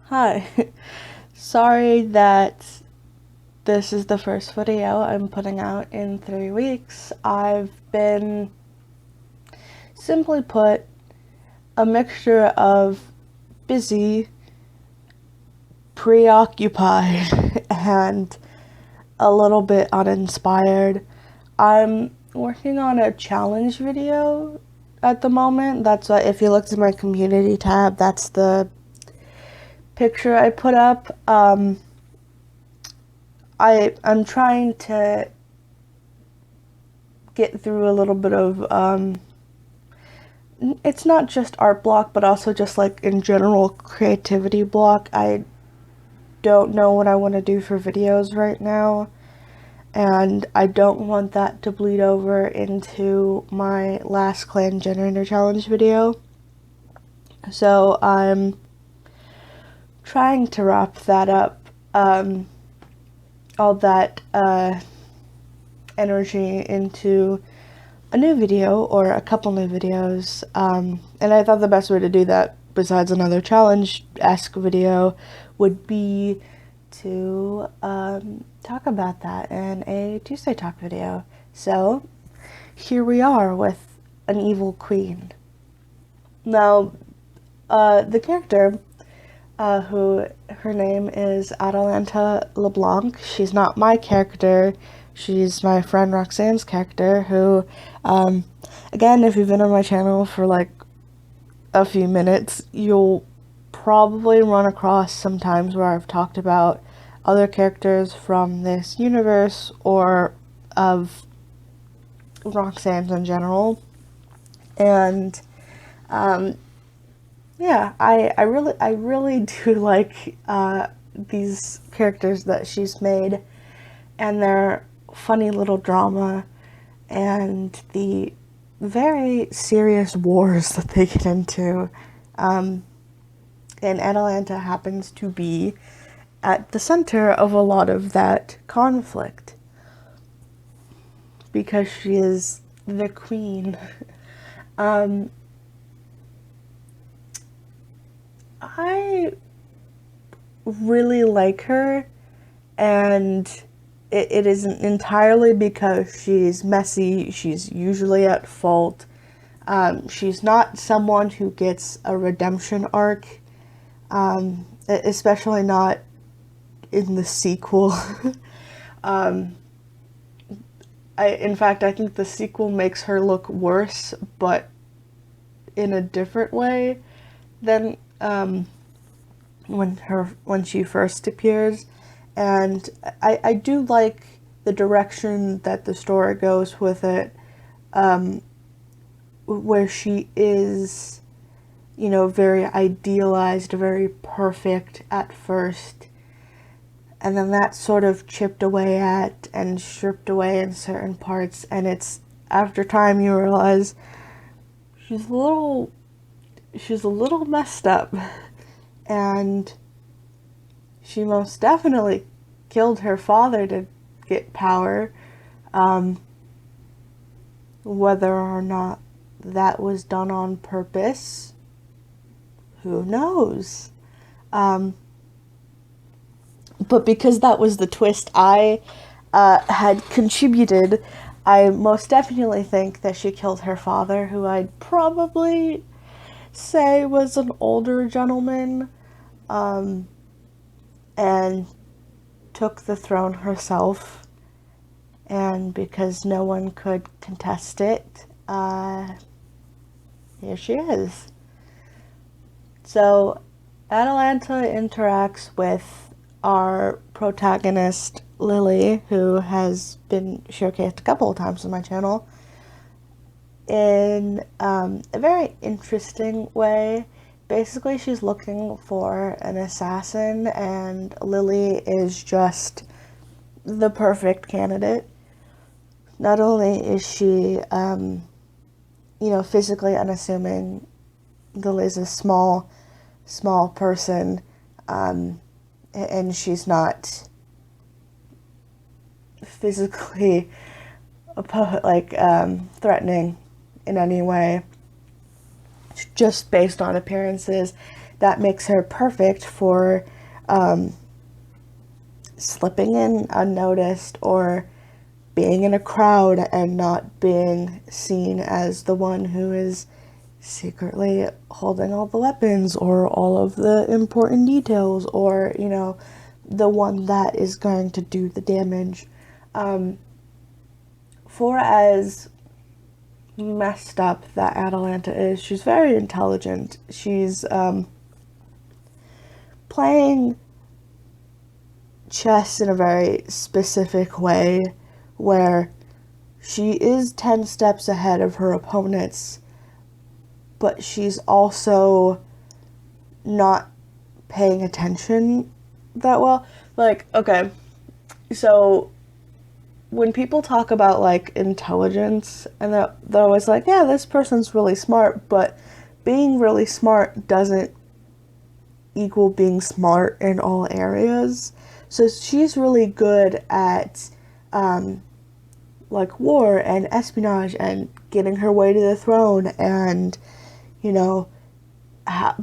Hi. Sorry that this is the first video I'm putting out in 3 weeks. I've been, simply put, a mixture of busy, preoccupied, and a little bit uninspired. I'm working on a challenge video at the moment. That's what, if you look to my community tab, that's the picture I put up. I'm trying to get through a little bit of it's not just art block, but also just like in general creativity block. I don't know what I want to do for videos right now, and I don't want that to bleed over into my last clan generator challenge video. So I'm trying to wrap that up, all that energy into a new video or a couple new videos, and I thought the best way to do that, besides another challenge-esque video, would be to talk about that in a Tuesday Talk video. So here we are with an evil queen. Now, the character, who her name is Adalanta LeBlanc, she's not my character. She's my friend Roxanne's character, who, again, if you've been on my channel for like a few minutes, you'll probably run across some times where I've talked about other characters from this universe or of Roxanne's in general. And, yeah, I really do like, these characters that she's made, and their funny little drama, and the very serious wars that they get into. And Adalanta happens to be at the center of a lot of that conflict, because she is the queen. I really like her, and it isn't entirely because she's messy. She's usually at fault. She's not someone who gets a redemption arc, especially not in the sequel. In fact, I think the sequel makes her look worse, but in a different way than when she first appears. And I do like the direction that the story goes with it, where she is, you know, very idealized, very perfect at first, and then that's sort of chipped away at and stripped away in certain parts, and it's after time you realize she's a little messed up, and she most definitely killed her father to get power. Whether or not that was done on purpose, who knows? But because that was the twist I had contributed, I most definitely think that she killed her father, who I'd probably say was an older gentleman, and took the throne herself. And because no one could contest it, here she is. So Adalanta interacts with our protagonist Lily, who has been showcased a couple of times on my channel, in a very interesting way. Basically, she's looking for an assassin, and Lily is just the perfect candidate. Not only is she, physically unassuming, Lily's a small person, and she's not physically threatening in any way, just based on appearances. that makes her perfect for slipping in unnoticed, or being in a crowd and not being seen as the one who is secretly holding all the weapons or all of the important details, or, you know, the one that is going to do the damage. For as messed up that Adalanta is, she's very intelligent. She's playing chess in a very specific way where she is 10 steps ahead of her opponents, but she's also not paying attention that well. Like, okay, so when people talk about, like, intelligence, and they're always like, yeah, this person's really smart, but being really smart doesn't equal being smart in all areas. So she's really good at, like, war and espionage and getting her way to the throne and, you know,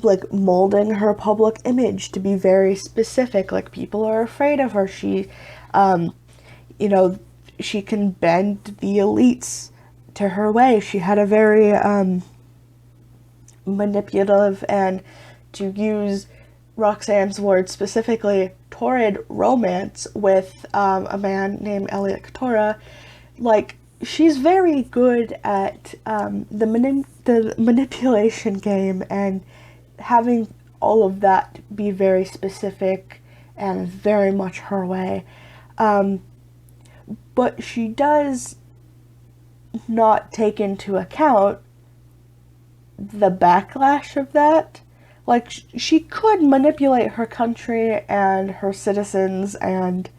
like, molding her public image to be very specific. Like, people are afraid of her. She, you know, she can bend the elites to her way. She had a very manipulative, and, to use Roxanne's words specifically, torrid romance with a man named Elliot Katora. Like, she's very good at the manipulation game and having all of that be very specific and very much her way. But she does not take into account the backlash of that. Like, she could manipulate her country and her citizens and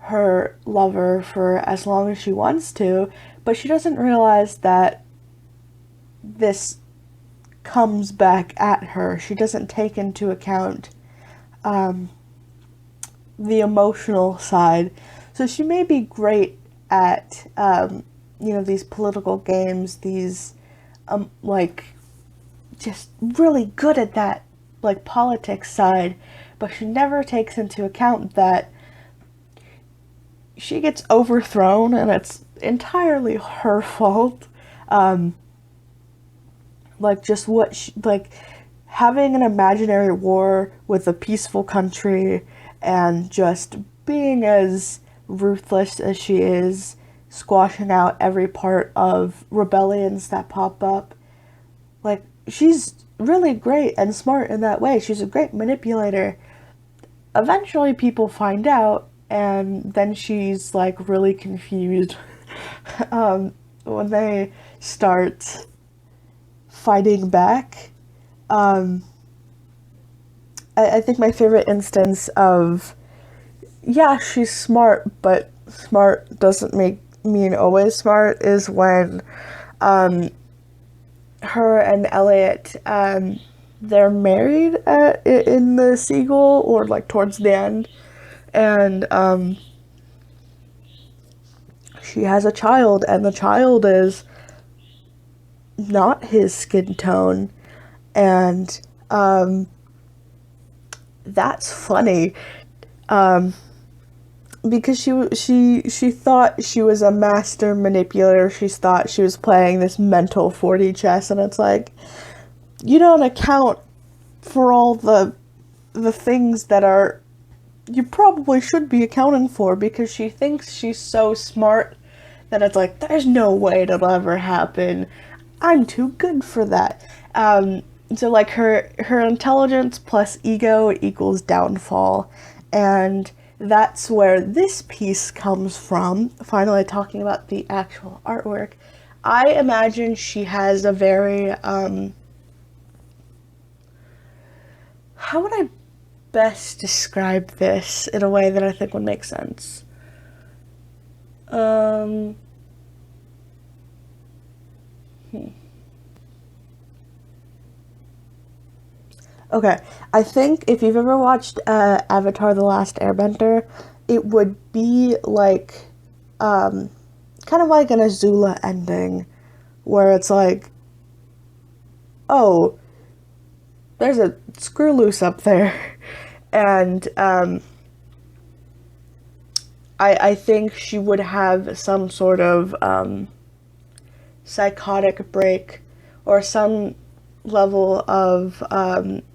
her lover for as long as she wants to, but she doesn't realize that this comes back at her. She doesn't take into account the emotional side. So she may be great at, you know, these political games, these, like, just really good at that, like, politics side, but she never takes into account that she gets overthrown and it's entirely her fault. Like, just what she, like, having an imaginary war with a peaceful country and just being as ruthless as she is, squashing out every part of rebellions that pop up. Like, she's really great and smart in that way. She's a great manipulator. Eventually people find out, and then she's, like, really confused when they start fighting back. I think my favorite instance of, yeah, she's smart, but smart doesn't mean always smart, is when her and Elliot, they're married in the Seagull, or, like, towards the end, and she has a child, and the child is not his skin tone, and that's funny, because she thought she was a master manipulator. She thought she was playing this mental 4D chess, and it's like, you don't account for all the things that are, you probably should be accounting for, because she thinks she's so smart that it's like, there's no way it'll ever happen. I'm too good for that. So, like, her intelligence plus ego equals downfall, and that's where this piece comes from. Finally talking about the actual artwork. I imagine she has a very, how would I best describe this in a way that I think would make sense? Okay, I think if you've ever watched Avatar: The Last Airbender, it would be like, kind of like an Azula ending, where it's like, oh, there's a screw loose up there. And I think she would have some sort of psychotic break or some level of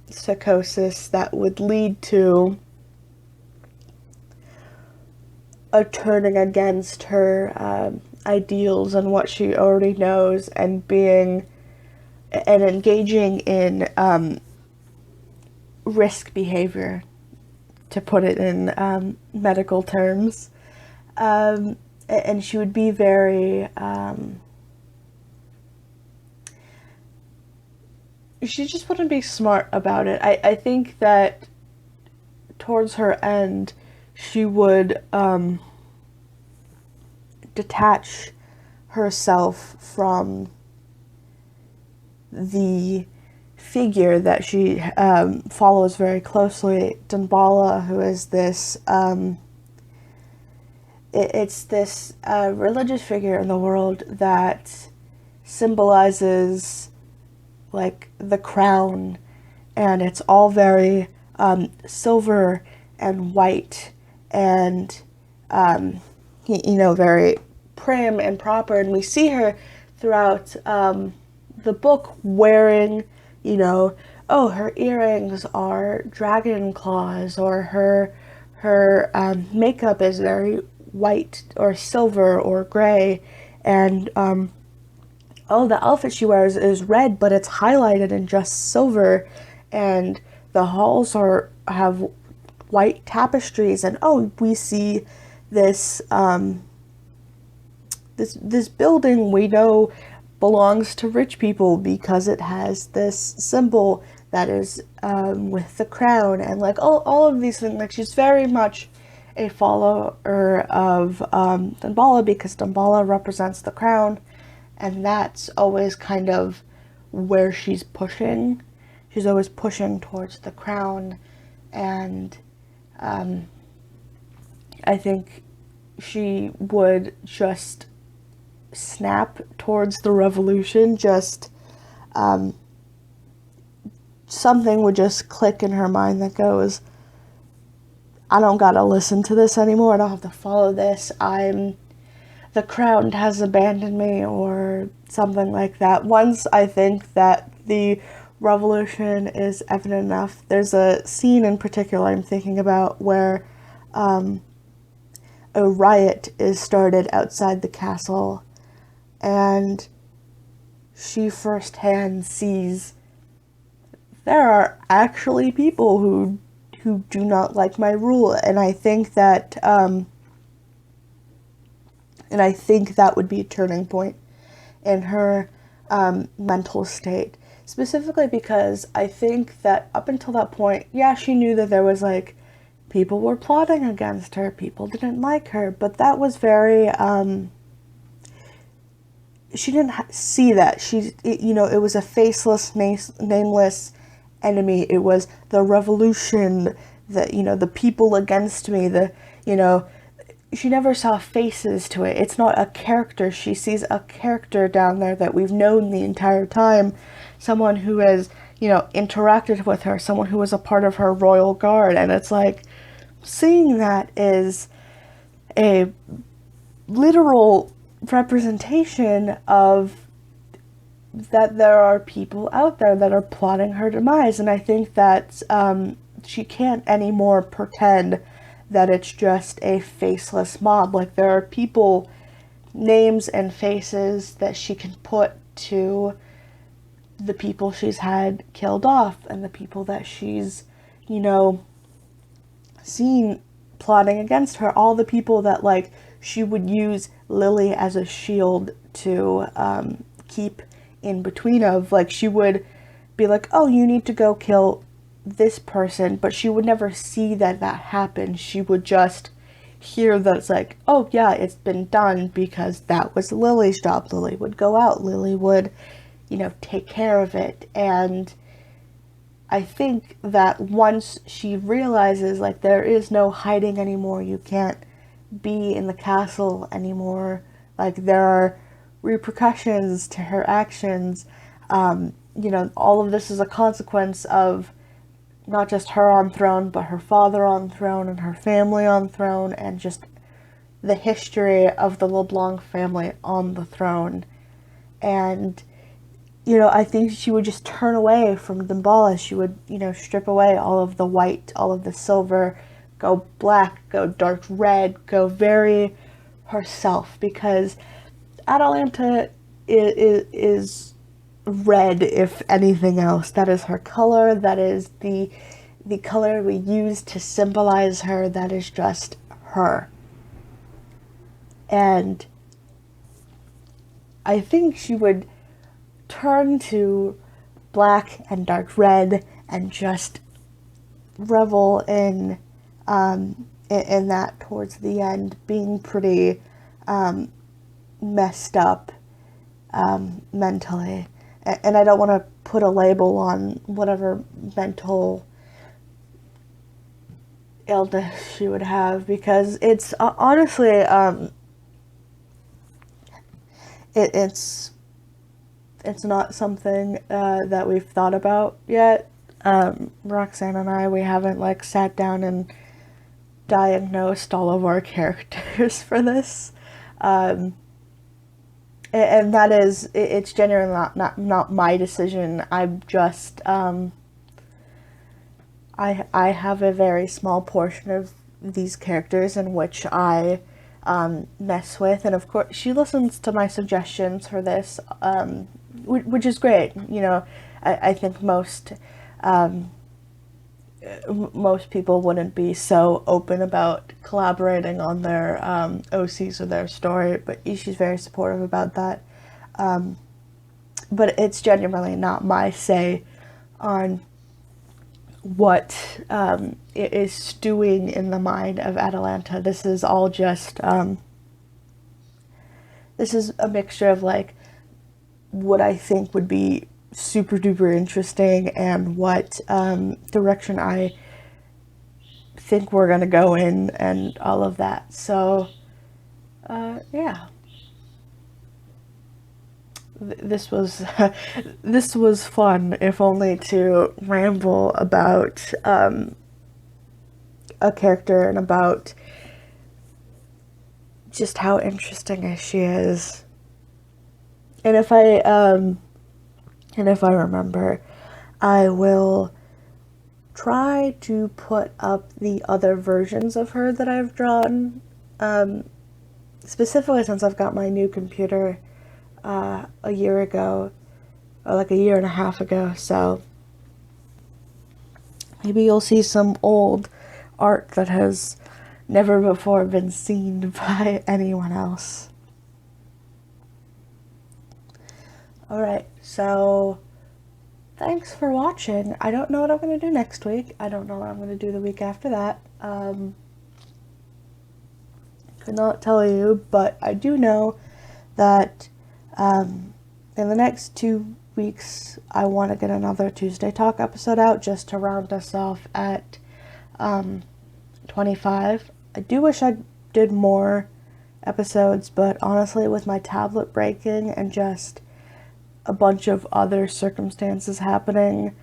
psychosis that would lead to a turning against her ideals and what she already knows, and being and engaging in risk behavior, to put it in medical terms. And she would be very she just wouldn't be smart about it. I think that towards her end she would detach herself from the figure that she follows very closely, Damballa, who is this it's this religious figure in the world that symbolizes like the crown, and it's all very silver and white and you know, very prim and proper. And we see her throughout the book wearing, you know, oh, her earrings are dragon claws, or her makeup is very white or silver or gray, and oh, the outfit she wears is red, but it's highlighted in just silver, and the halls have white tapestries, and oh, we see this this building we know belongs to rich people because it has this symbol that is with the crown, and like all of these things. Like, she's very much a follower of Damballa, because Damballa represents the crown, and that's always kind of where she's pushing. She's always pushing towards the crown, and I think she would just snap towards the revolution. Just something would just click in her mind that goes, I don't gotta listen to this anymore. I don't have to follow this. The crown has abandoned me, or something like that. Once I think that the revolution is evident enough, there's a scene in particular I'm thinking about where a riot is started outside the castle, and she firsthand sees there are actually people who do not like my rule, and I think that would be a turning point in her mental state, specifically because I think that up until that point, yeah, she knew that there was like people were plotting against her, people didn't like her, but that was very she didn't see that. It was a faceless, nameless enemy. It was the revolution, the people against me, she never saw faces to it. It's not a character. She sees a character down there that we've known the entire time. Someone who has, interacted with her, someone who was a part of her royal guard. And it's like, seeing that is a literal representation of that there are people out there that are plotting her demise. And I think that she can't anymore pretend that it's just a faceless mob. Like, there are people, names and faces that she can put to the people she's had killed off, and the people that she's, seen plotting against her. All the people that, like, she would use Lily as a shield to keep in between of. Like, she would be like, oh, you need to go kill this person, but she would never see that happened. She would just hear that it's like, oh yeah, it's been done, because that was Lily's job. Lily would go out, Lily would, take care of it. And I think that once she realizes, like, there is no hiding anymore, you can't be in the castle anymore, like, there are repercussions to her actions, you know, all of this is a consequence of not just her on throne, but her father on throne and her family on throne, and just the history of the LeBlanc family on the throne. And, you know, I think she would just turn away from Damballa. She would, you know, strip away all of the white, all of the silver, go black, go dark red, go very herself, because Adalanta is red, if anything else. That is her color. That is the color we use to symbolize her. That is just her. And I think she would turn to black and dark red and just revel in that towards the end, being pretty messed up mentally. And I don't want to put a label on whatever mental illness she would have, because it's honestly it's not something that we've thought about yet. Roxanne and I, we haven't like sat down and diagnosed all of our characters for this. And that is, it's genuinely not my decision. I'm just, I have a very small portion of these characters in which I mess with, and of course she listens to my suggestions for this, which is great. You know, I think most people wouldn't be so open about collaborating on their OCs or their story, but she's very supportive about that. But it's genuinely not my say on what is stewing in the mind of Adalanta. This is all just, this is a mixture of like what I think would be super duper interesting and what direction I think we're gonna go in and all of that. So yeah, this was this was fun, if only to ramble about a character and about just how interesting she is. And if I remember, I will try to put up the other versions of her that I've drawn, specifically since I've got my new computer a year ago, or like a year and a half ago. So maybe you'll see some old art that has never before been seen by anyone else. Alright, so thanks for watching. I don't know what I'm going to do next week. I don't know what I'm going to do the week after that. Could not tell you, but I do know that in the next 2 weeks I want to get another Tuesday Talk episode out just to round us off at 25. I do wish I did more episodes, but honestly, with my tablet breaking and just a bunch of other circumstances happening,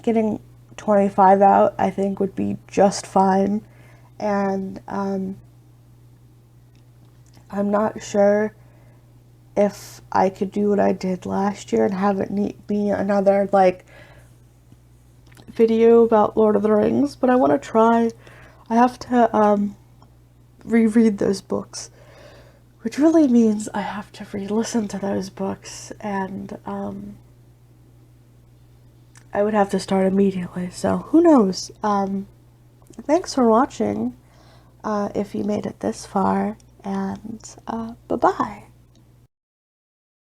getting 25 out I think would be just fine. And I'm not sure if I could do what I did last year and have it be another like video about Lord of the Rings, but I want to try. I have to reread those books, which really means I have to re-listen to those books, and I would have to start immediately, so who knows. Thanks for watching, if you made it this far, and bye-bye.